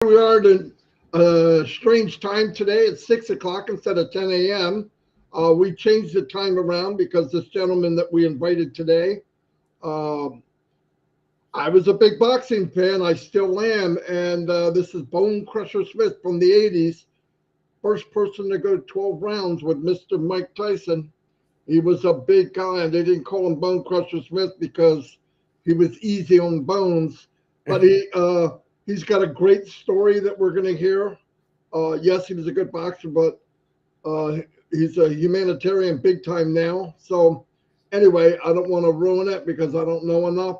We are at a strange time today. It's 6 o'clock instead of 10 a.m. We changed the time around because this gentleman that we invited today, um, I was a big boxing fan. I still am. And this is Bone Crusher Smith from the 80s. First person to go 12 rounds with Mr. Mike Tyson. He was a big guy, and they didn't call him Bone Crusher Smith because he was easy on bones. But he's got a great story that we're going to hear. Yes, he was a good boxer, but he's a humanitarian big time now. So anyway, I don't want to ruin it because I don't know enough.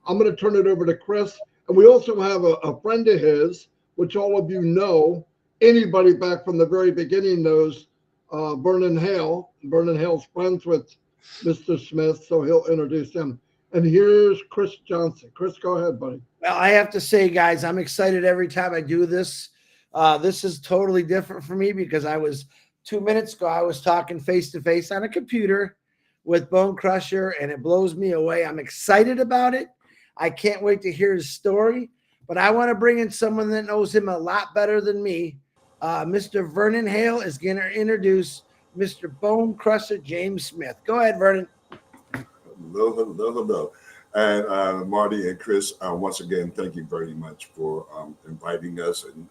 I'm going to turn it over to Chris. And we also have a friend of his, which all of you know. Anybody back from the very beginning knows Vernon Hale. Vernon Hale's friends with Mr. Smith, so he'll introduce him. And here's Chris Johnson. Chris, go ahead, buddy. Well, I have to say, guys, I'm excited every time I do this. This is totally different for me because 2 minutes ago, I was talking face-to-face on a computer with Bone Crusher, and it blows me away. I'm excited about it. I can't wait to hear his story, but I want to bring in someone that knows him a lot better than me. Mr. Vernon Hale is going to introduce Mr. Bone Crusher James Smith. Go ahead, Vernon. Hello. And Marty and Chris, once again, thank you very much for inviting us and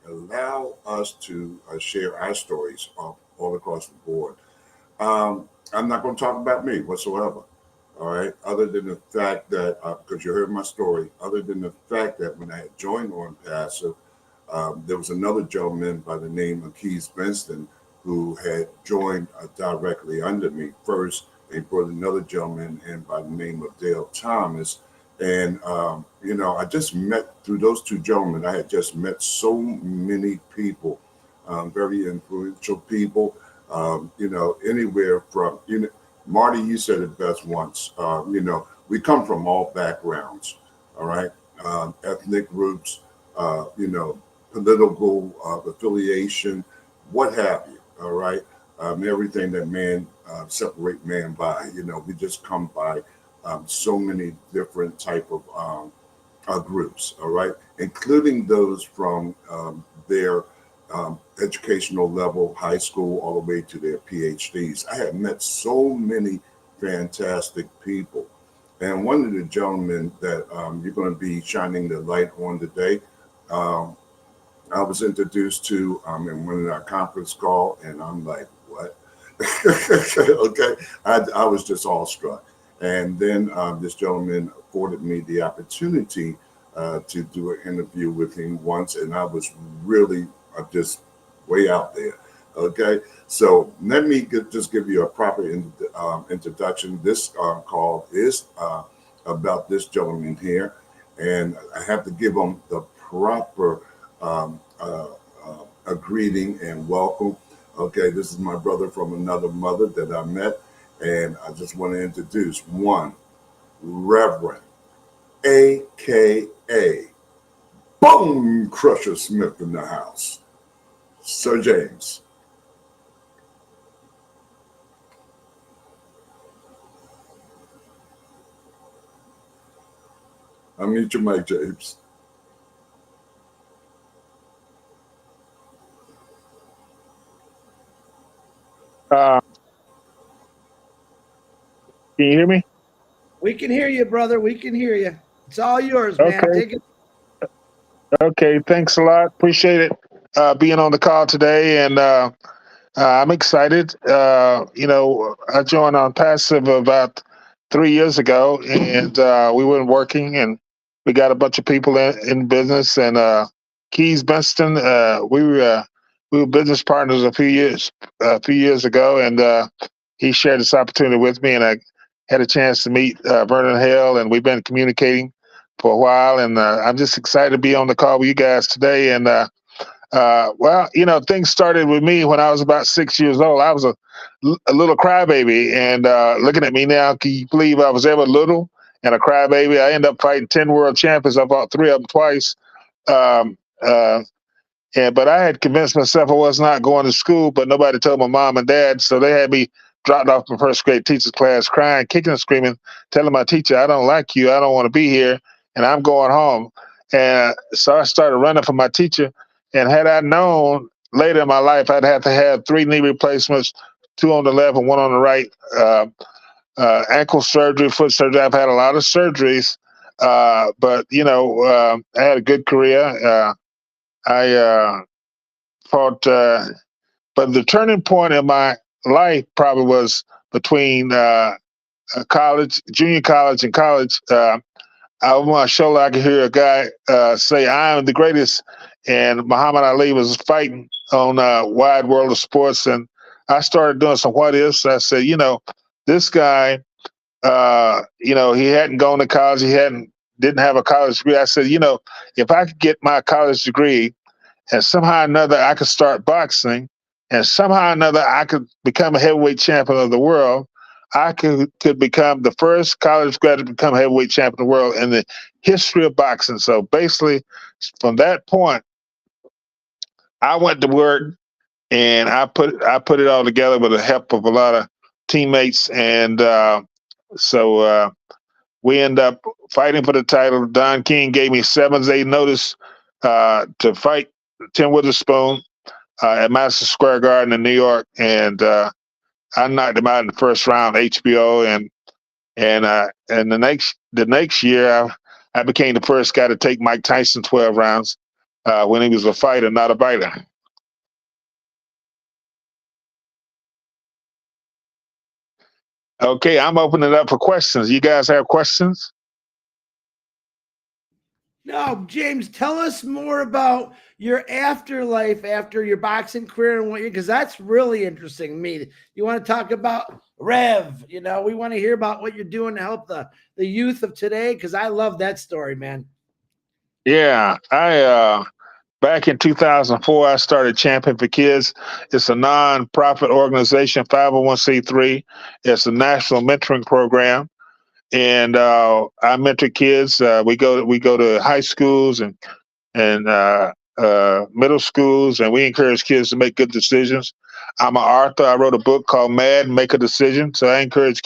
allow us to share our stories all across the board. I'm not going to talk about me whatsoever, all right, other than the fact that, because you heard my story, other than the fact that when I had joined Onpassive, there was another gentleman by the name of Keith Benston who had joined directly under me first. They brought another gentleman in by the name of Dale Thomas. And, I just met through those two gentlemen. I had just met so many people, very influential people, anywhere from, Marty, you said it best once, we come from all backgrounds, all right, ethnic groups, political affiliation, what have you, all right, everything that man separate man by, we just come by so many different type of groups, all right, including those from their educational level, high school, all the way to their PhDs. I have met so many fantastic people. And one of the gentlemen that you're going to be shining the light on today, I was introduced to in one of our conference call, and I'm like, what? Okay, I was just awestruck. And then this gentleman afforded me the opportunity to do an interview with him once, and I was really just way out there. Okay, so let me just give you a proper introduction. This call is about this gentleman here, and I have to give him the proper a greeting and welcome. Okay, this is my brother from another mother that I met, and I just want to introduce one Reverend, AKA Bone Crusher Smith in the house, Sir James. Unmute your mic, James. Can you hear me? We can hear you, brother. We can hear you. It's all yours, man. Okay. Take it. Okay, thanks a lot. Appreciate it being on the call today, and I'm excited. I joined Onpassive about 3 years ago, and we weren't working, and we got a bunch of people in business. And Keys Benston, we were business partners a few years ago, and he shared this opportunity with me, and I had a chance to meet Vernon Hale, and we've been communicating for a while, and I'm just excited to be on the call with you guys today. And things started with me when I was about 6 years old. I was a little crybaby, and looking at me now, can you believe I was ever little and a crybaby? I ended up fighting 10 world champions. I fought 3 of them twice. But I had convinced myself I was not going to school, but nobody told my mom and dad, so they had me dropped off from first grade teacher's class, crying, kicking and screaming, telling my teacher, I don't like you, I don't want to be here, and I'm going home. And so I started running for my teacher. And had I known later in my life, I'd have to have 3 knee replacements, 2 on the left and 1 on the right, ankle surgery, foot surgery. I've had a lot of surgeries, but I had a good career. I fought, but the turning point in my life probably was between college, junior college, and college. Over my shoulder, I could hear a guy say, "I am the greatest," and Muhammad Ali was fighting on Wide World of Sports, and I started doing some what ifs. I said, this guy, he hadn't gone to college, didn't have a college degree. I said, if I could get my college degree, and somehow or another I could start boxing, and somehow or another I could become a heavyweight champion of the world, I could become the first college graduate to become a heavyweight champion of the world in the history of boxing. So basically, from that point, I went to work and I put it all together with the help of a lot of teammates, and so we end up fighting for the title. Don King gave me 7 days notice to fight Tim Witherspoon at Madison Square Garden in New York, and I knocked him out in the first round, HBO, and the next year I became the first guy to take Mike Tyson 12 rounds when he was a fighter, not a biter. Okay, I'm opening it up for questions. You guys have questions? No, James, tell us more about your afterlife after your boxing career and because that's really interesting to me. You want to talk about Rev? We want to hear about what you're doing to help the youth of today, because I love that story, man. Yeah, I back in 2004, I started Champion for Kids. It's a non-profit organization, 501c3. It's a national mentoring program, and I mentor kids. We go to high schools and middle schools, and we encourage kids to make good decisions. I'm an author. I wrote a book called Mad, Make a Decision. So I encourage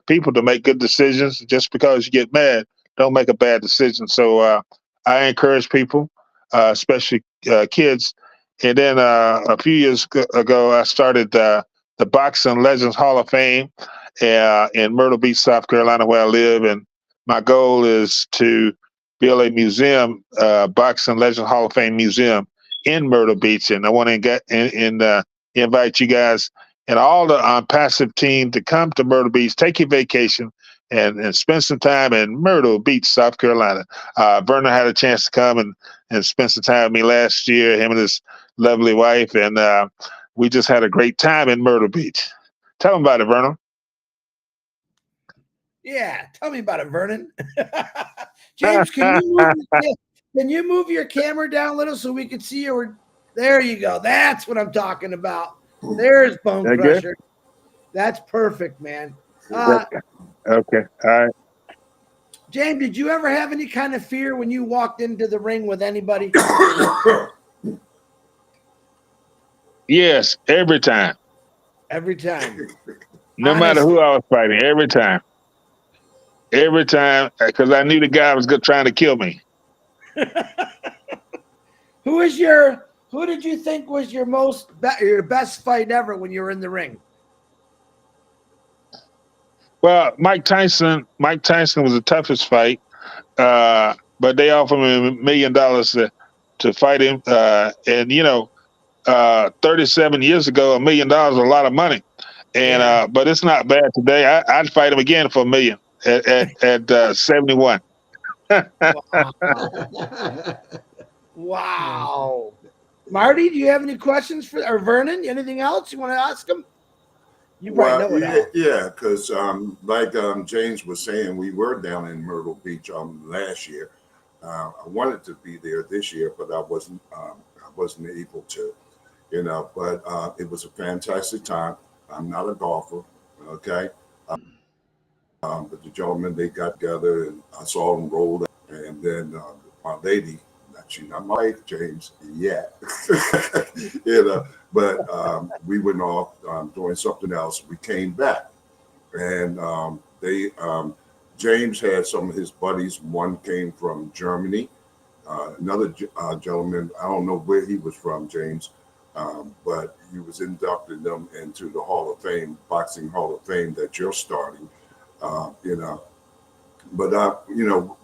people to make good decisions. Just because you get mad, don't make a bad decision. So I encourage people, especially kids. And then a few years ago, I started the Boxing Legends Hall of Fame in Myrtle Beach, South Carolina, where I live. And my goal is to build a museum, Boxing Legends Hall of Fame museum in Myrtle Beach. And I want to invite you guys and all the Onpassive team to come to Myrtle Beach, take your vacation, and spend some time in Myrtle Beach, South Carolina. Vernon had a chance to come and spend some time with me last year, him and his lovely wife, and we just had a great time in Myrtle Beach. Tell them about it, Vernon. Yeah, tell me about it, Vernon. James, can you move your camera down a little so we can see you? There you go. That's what I'm talking about. There's Bone Crusher. Good? That's perfect, man. Okay. All right. James, did you ever have any kind of fear when you walked into the ring with anybody? Yes, every time. Every time. No matter who I was fighting, every time. Every time, because I knew the guy was trying to kill me. Who did you think was your best fight ever when you were in the ring? Well, Mike Tyson was the toughest fight, but they offered me $1 million to fight him. And 37 years ago, $1 million was a lot of money. And but it's not bad today. I'd fight him again for $1 million at 71. Wow. Marty, do you have any questions or Vernon? Anything else you want to ask him? You probably know it. Yeah, because like James was saying, we were down in Myrtle Beach last year. I wanted to be there this year, but I wasn't able to. But it was a fantastic time. I'm not a golfer, okay? But the gentlemen, they got together, and I saw them roll, and then my lady, she's not my wife, James, yet, but we went off doing something else. We came back, and James had some of his buddies. One came from Germany, Another gentleman, I don't know where he was from, James, but he was inducting them into the Hall of Fame, Boxing Hall of Fame that you're starting. You know, but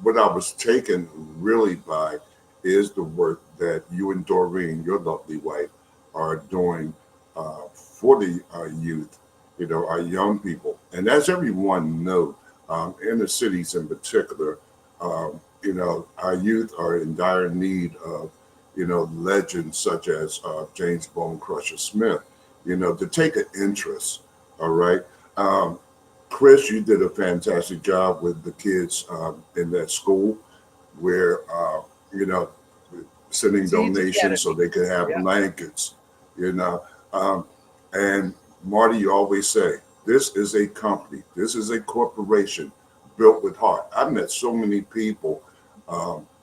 what I was taken really by is the work that you and Doreen, your lovely wife, are doing for the youth, our young people. And as everyone knows, in the cities in particular, our youth are in dire need of, legends such as James Bone Crusher Smith, to take an interest. All right. Chris, you did a fantastic job with the kids in that school where, you know, sending donations so they could have blankets, you know. And Marty, you always say, this is a company, this is a corporation built with heart. I've met so many people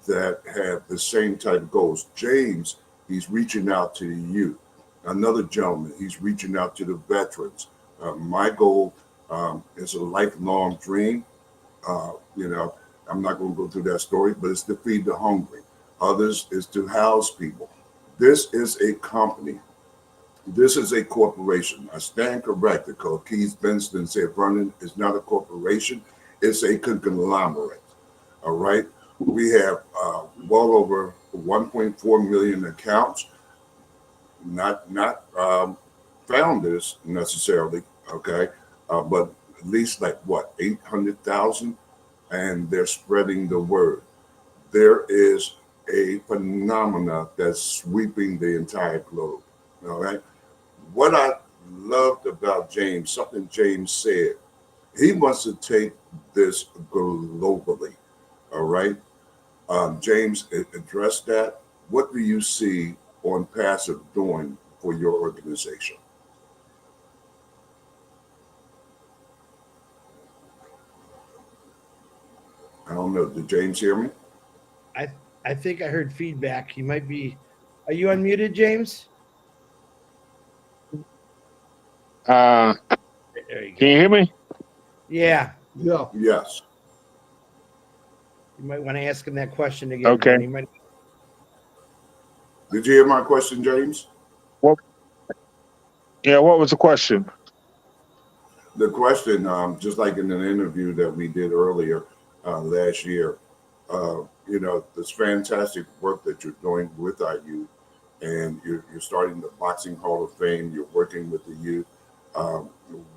that have the same type of goals. James, he's reaching out to the youth. Another gentleman, he's reaching out to the veterans. My goal is a lifelong dream. I'm not going to go through that story, but it's to feed the hungry. Others is to house people. This is a company. This is a corporation. I stand corrected because Keith Benson said Vernon is not a corporation. It's a conglomerate. All right. We have well over 1.4 million accounts, not founders necessarily, okay, but at least like what, 800,000, and they're spreading the word. There is a phenomena that's sweeping the entire globe. All right. What I loved about James, something James said, he wants to take this globally. All right. James addressed that. What do you see Onpassive doing for your organization? I don't know. Did James hear me? I think I heard feedback. You might be. Are you unmuted, James? There you go. Can you hear me? Yeah. Yeah. Yes. You might want to ask him that question again. Okay. Did you hear my question, James? What was the question? The question, just like in an interview that we did earlier last year, this fantastic work that you're doing with our youth, and you're starting the Boxing Hall of Fame, you're working with the youth.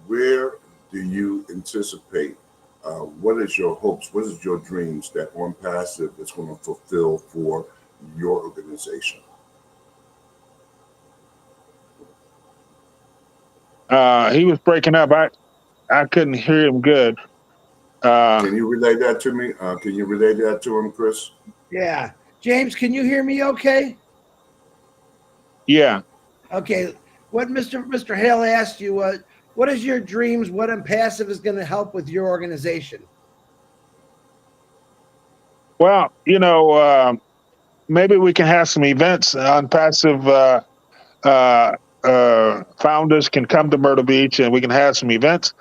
Where do you anticipate? What is your hopes? What is your dreams that Onpassive is going to fulfill for your organization? He was breaking up. I couldn't hear him good. Can you relay that to me? Can you relay that to him, Chris? Yeah. James, can you hear me okay? Yeah. Okay. What Mr. Hale asked you was, what is your dreams? What Onpassive is going to help with your organization? Well, maybe we can have some events. Onpassive founders can come to Myrtle Beach and we can have some events.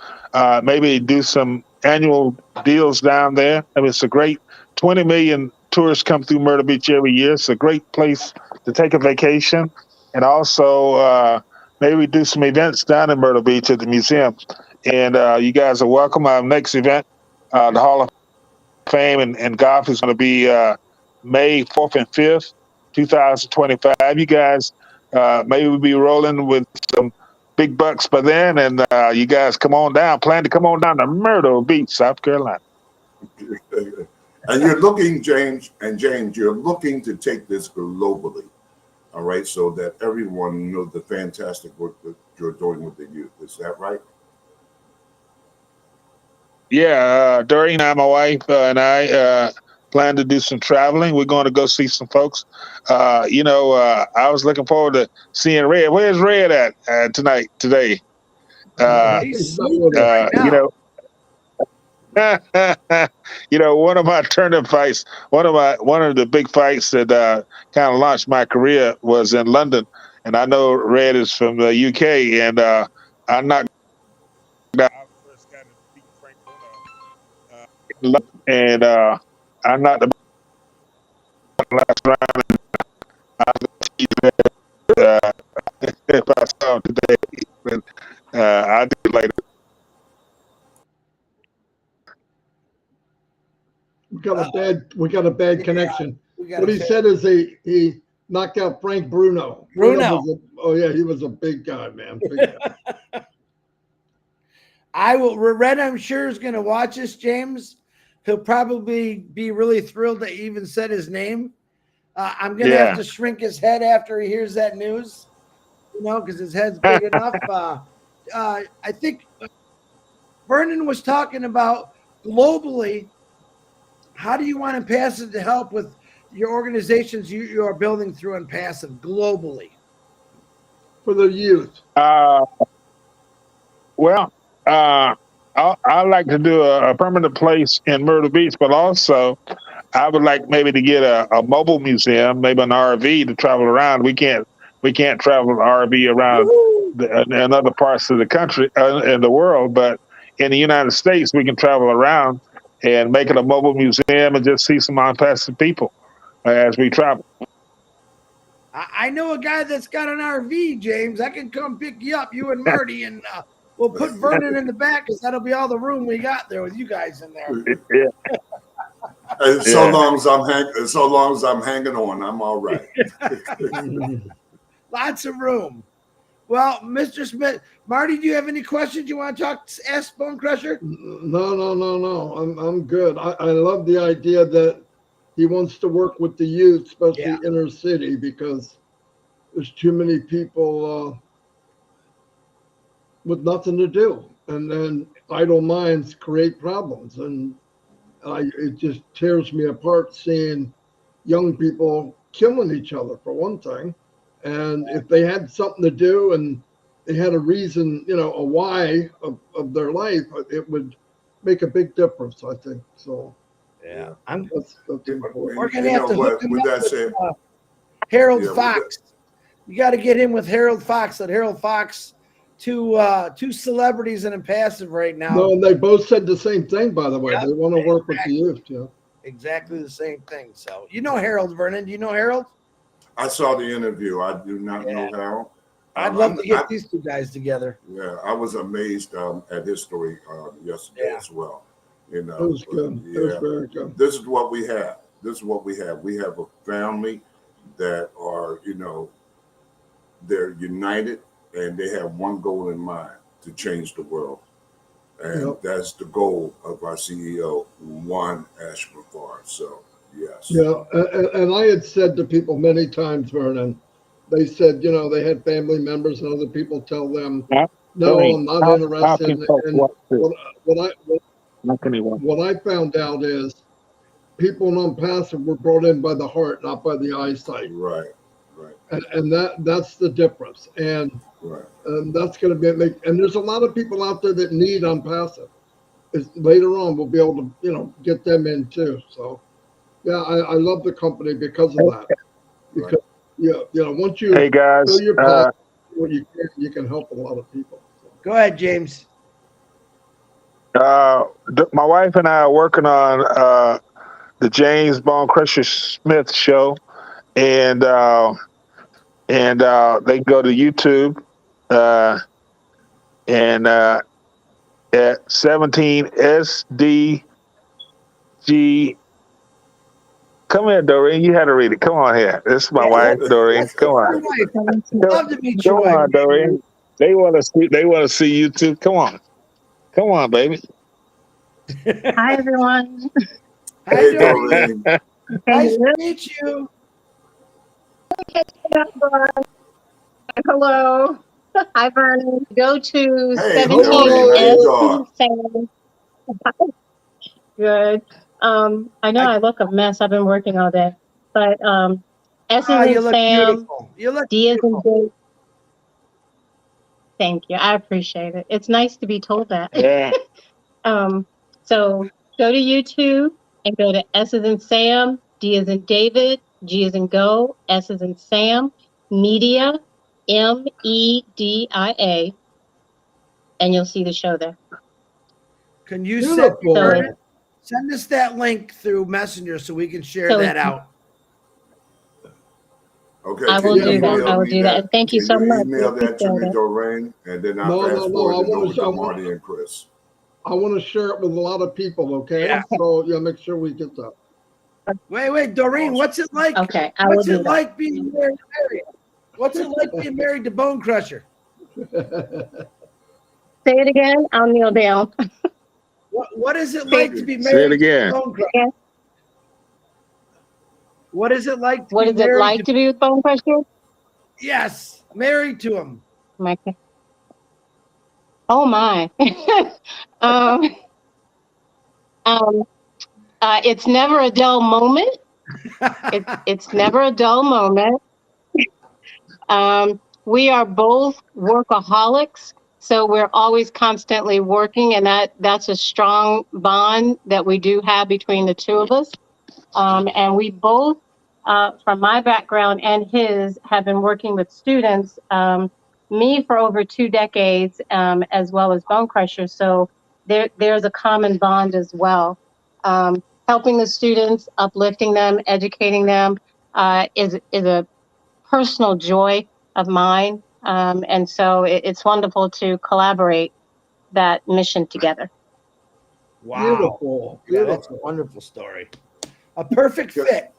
Maybe do some annual deals down there. I mean, it's a great 20 million tourists come through Myrtle Beach every year. It's a great place to take a vacation. And also maybe do some events down in Myrtle Beach at the museum. And you guys are welcome. Our next event, the Hall of Fame and golf, is going to be May 4th and 5th, 2025. You guys, maybe we'll be rolling with some big bucks by then. And you guys come on down. Plan to come on down to Myrtle Beach, South Carolina. And you're looking, James, you're looking to take this globally, all right, so that everyone knows the fantastic work that you're doing with the youth. Is that right? Yeah, Doreen, my wife, and I plan to do some traveling. We're going to go see some folks. I was looking forward to seeing Red. Where's Red at today? He's sleeping right now. One of my tournament fights, one of the big fights that kind of launched my career was in London, and I know Red is from the UK, and I'm not. I first got to beat Frank Bruno, and I'm not the last round. And I'll see you there, if I saw him today. But I'll do it later. We got a bad connection. We What he said is he knocked out Frank Bruno. Bruno. He was a big guy, man. Big guy. I will. Red, I'm sure, is going to watch this, James. He'll probably be really thrilled that you even said his name. I'm going to have to shrink his head after he hears that news, because his head's big enough. I think Vernon was talking about globally. How do you want Onpassive to help with your organizations you are building through Onpassive globally? For the youth. Well, I like to do a permanent place in Myrtle Beach, but also I would like maybe to get a mobile museum, maybe an RV to travel around. We can't travel an RV around in other parts of the country, in the world, but in the United States, we can travel around and make it a mobile museum and just see some Onpassive people as we travel. I know a guy that's got an RV, James. I can come pick you up, you and Marty, and we'll put Vernon in the back because that'll be all the room we got there with you guys in there. Yeah. And so long as I'm hanging on, I'm all right. Lots of room. Well, Mr. Smith, Marty, do you have any questions you want to ask Bone Crusher? No. I'm good. I love the idea that he wants to work with the youth, especially inner city, because there's too many people with nothing to do, and then idle minds create problems, and it just tears me apart seeing young people killing each other, for one thing. And if they had something to do and they had a reason, a why of their life, it would make a big difference, I think. So, yeah, that's important. We're going to have to hook him up with Harold Fox. You got to get him with Harold Fox. That Harold Fox, two celebrities in Onpassive right now. No, and they both said the same thing, by the way. Yep. They want to work with the youth. Yeah. Exactly the same thing. So, Harold, Vernon. Do you know Harold? I saw the interview. I do not know Harold. I'd love to get these two guys together. Yeah, I was amazed at his story yesterday as well. It was good. It was very good. This is what we have. We have a family that are, they're united and they have one goal in mind: to change the world. And that's the goal of our CEO, one Ashman Farr. So, yes. Yeah, and I had said to people many times, Vernon, they said, they had family members and other people tell them, no, I'm not interested. And what I found out is people in Onpassive were brought in by the heart, not by the eyesight. Right. And that's the difference. And that's going to be and there's a lot of people out there that need Onpassive. Later on, we'll be able to, get them in too. So, yeah, I love the company because of that. Because once you fill your pocket, you can help a lot of people. So. Go ahead, James. My wife and I are working on the James Bone Crusher Smith show, and they go to YouTube and at 17 SDG. Come here, Doreen. You had to read it. Come on here. This is my wife, Doreen. Come on. Love to meet you. Come on, Doreen. They want to see you too. Come on, baby. Hi, everyone. Hey, Doreen. Nice to meet you. Hello. Hi, Vernon. Go to 17 Good. I know I look a mess. I've been working all day. But S is in Sam, D is in Dave. Thank you. I appreciate it. It's nice to be told that. Yeah. So go to YouTube and go to S is in Sam, D is in David, G is in Go, S is in Sam, Media, MEDIA, and you'll see the show there. Can you send us that link through Messenger so we can share that out? Okay, I can will you do that. email I will me do that. that? And thank you Can so you much. We email that to appreciate me, it. Doreen? And then I'll No, fast no, no. forward it over to Marty and Chris. I want to share it with a lot of people. Okay. Yeah. So yeah, make sure we get that. Wait, Doreen, Awesome. what's it like? Okay, I will What's do it that. like being married? What's it like being married to Bone Crusher? Say it again. I'll kneel down. What is it Say like it, to be Say it married to again. Bone Crusher? again. What is it like to What be is it married like to? to be with Bone Crusher? Yes, married to him. Micah. Oh my. um, um, it's never a dull moment. It's never a dull moment. We are both workaholics, so we're always constantly working, and that's a strong bond that we do have between the two of us. And we both, from my background and his, have been working with students, me for over 2 decades, as well as Bone Crusher. So there's a common bond as well. Helping the students, uplifting them, educating them is a personal joy of mine. And so it's wonderful to collaborate that mission together. Wow. Beautiful. Yeah, that's a Beautiful. wonderful story. A perfect fit.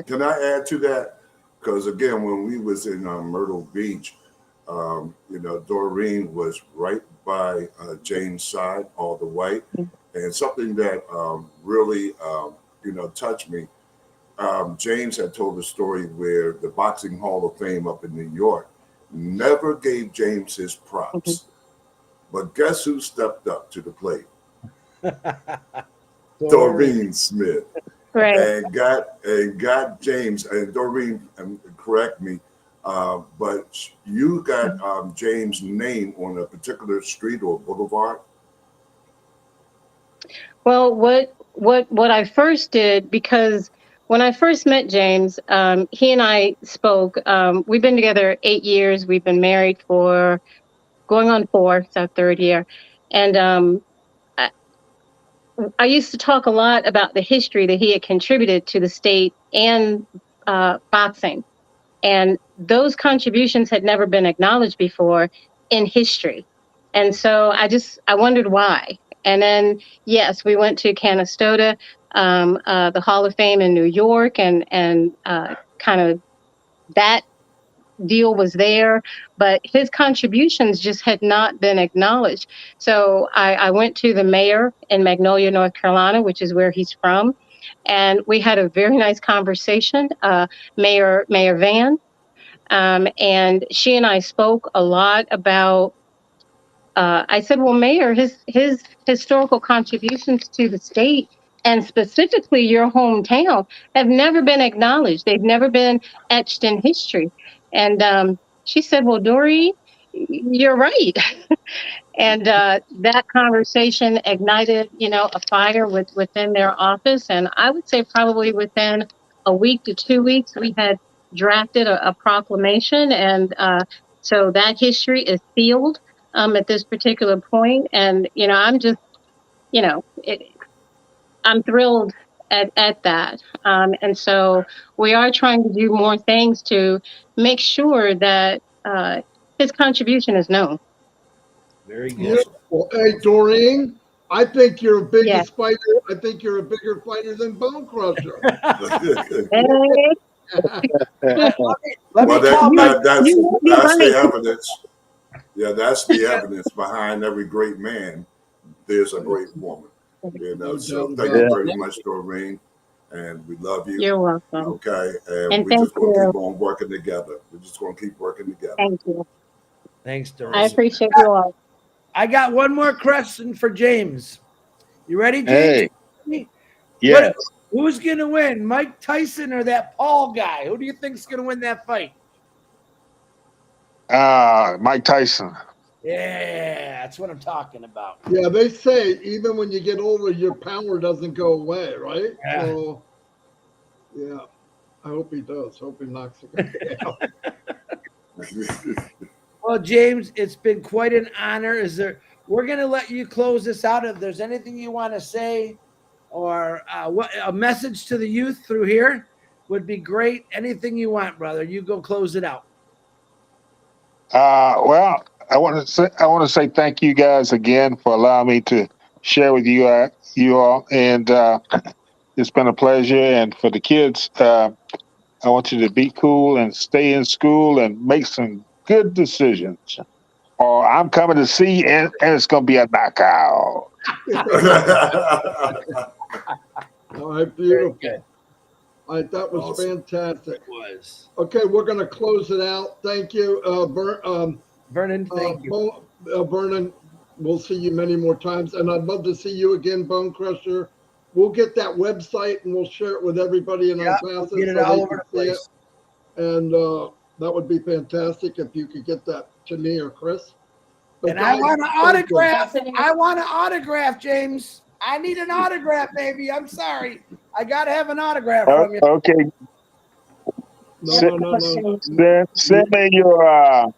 Can I add to that? Because again, when we was in Myrtle Beach, Doreen was right by James' side all the way, and something that really touched me. James had told a story where the Boxing Hall of Fame up in New York never gave James his props, but guess who stepped up to the plate? Doreen Smith. Right. And got James, and Doreen, correct me, but you got James' name on a particular street or boulevard. Well, what I first did, because when I first met James, he and I spoke. We've been together 8 years. We've been married for going on 4, it's our 3rd year, and I used to talk a lot about the history that he had contributed to the state and boxing. And those contributions had never been acknowledged before in history. And so I wondered why. And then, yes, we went to Canastota, the Hall of Fame in New York, and kind of that deal was there, but his contributions just had not been acknowledged. So I went to the mayor in Magnolia, North Carolina, which is where he's from, and we had a very nice conversation. Mayor Van, and she and I spoke a lot about. I said, "Well, Mayor, his historical contributions to the state and specifically your hometown have never been acknowledged. They've never been etched in history." And she said, "Well, Dory, you're right." And that conversation ignited, a fire within their office. And I would say probably within a week to 2 weeks, we had drafted a proclamation. And so that history is sealed at this particular point. And, I'm just, I'm thrilled at that. And so we are trying to do more things to make sure that his contribution is known. Very good. Beautiful. Hey, Doreen, I think you're a Yes. biggest fighter. I think you're a bigger fighter than Bone Crusher. Hey, Let me Well, call my. that's you be the right. evidence. Yeah, that's the evidence behind every great man. There's a great woman. No So doubt thank about you it. very much, Doreen, and we love you. You're welcome. Okay, and And we're thank just going to you. keep on working together. We're just going to keep working together. Thank you. Thanks, Doreen. I appreciate you all. I got one more question for James. You ready, James? Hey, yes. Who's going to win, Mike Tyson or that Paul guy? Who do you think's going to win that fight? Mike Tyson. Yeah, that's what I'm talking about. Yeah, they say even when you get older, your power doesn't go away, right? Yeah. So, yeah, I hope he does. Hope he knocks the guy out. Well, James, it's been quite an honor. We're going to let you close this out. If there's anything you want to say or what a message to the youth through here, would be great. Anything you want, brother. You go close it out. Well, I want to say thank you guys again for allowing me to share with you you all, and it's been a pleasure. And for the kids, I want you to be cool and stay in school and make some good decisions. Or I'm coming to see, and it's going to be a knockout. All right, beautiful. All right, that was Awesome. fantastic. It was. Okay, we're going to close it out. Thank you, Vernon, thank you. Vernon. We'll see you many more times, and I'd love to see you again, Bone Crusher. We'll get that website and we'll share it with everybody in Yeah, Onpassive we'll get it so all they over can the see it. place. And that would be fantastic if you could get that to me or Chris. But And I guys, want an thank you. autograph. I want an autograph, James. I need an autograph, baby. I'm sorry. I got to have an autograph from you. Okay, No. send me your.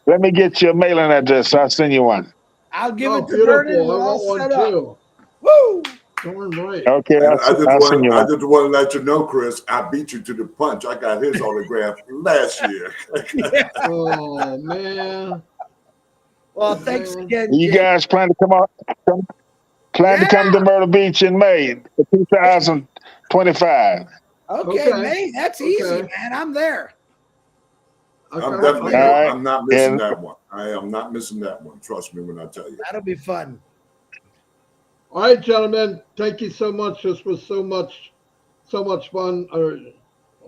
Let me get your mailing address. I'll send you one. I'll give Oh, it to Vernon. beautiful. I We're all want one set up. too. Woo! Darn right. Okay, And I'll send you I one. just want to let you know, Chris, I beat you to the punch. I got his autograph last year. Oh, man. Well, thanks again, You James. guys plan to come to Myrtle Beach in May 2025. Okay, Okay. May. That's Okay. easy, man. I'm there. I'm Okay. definitely All going. right. I'm not missing And- that one. I am not missing that one. Trust me when I tell you. That'll be fun. All right, gentlemen. Thank you so much. This was so much fun.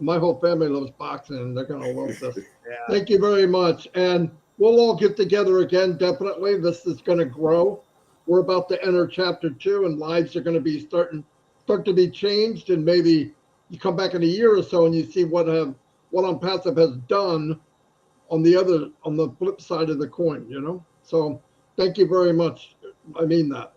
My whole family loves boxing, and they're gonna love this. Yeah. Thank you very much, and we'll all get together again. Definitely, this is going to grow. We're about to enter chapter 2, and lives are going to be start to be changed. And maybe you come back in a year or so, and you see what Onpassive has done on the flip side of the coin. So, thank you very much. I mean that.